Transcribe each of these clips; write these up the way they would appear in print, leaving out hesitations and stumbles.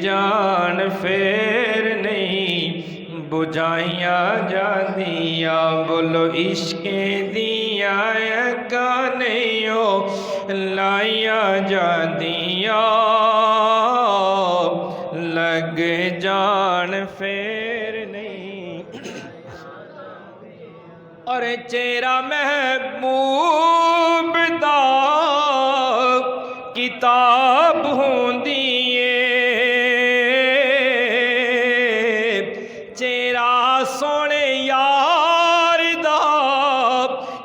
जान फेर नहीं बुझाइया जादिया। बोलो इश्के दिया गानियो लाइया जादिया। लग जान फेर नहीं। और चेहरा महबूब दा किताब होंदी सोने यार दा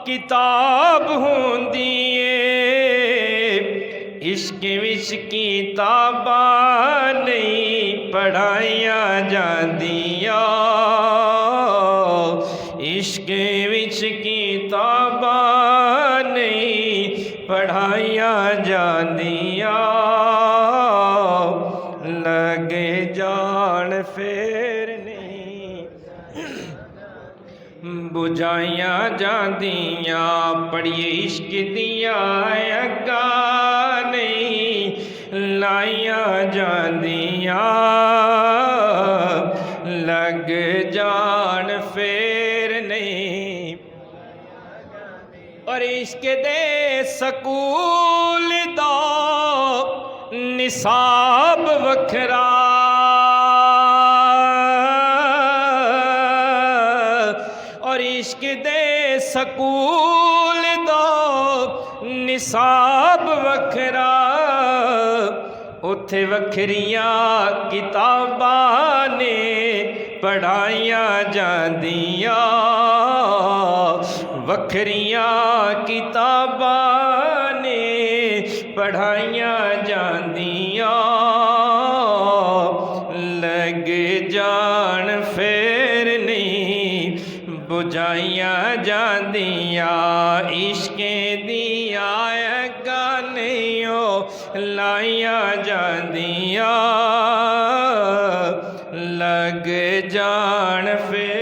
किताब होंदी है। इश्क विच किताबां नहीं पढ़ाइया जांदिया। इश्क विच किताबां नहीं पढ़ाइया जांदिया। लगे जान फेर बुझाइया जांदिया। पढ़िए इश्क दिया अग्गा नहीं लाइया जांदिया। लग जान फेर नहीं। और इश्क दे सकूल दा निसाब वखरा। और इश्क दे सकूल दो निसाब वखरा। उथे वखरियां किताबां ने पढ़ाइया जांदिया। वखरियां किताबां ने पढ़ाइया जांदिया। लग जान फेर नहीं बुझाइया जांदिया। इश्के दिया गानियो लाइया जांदिया। लग जान फेर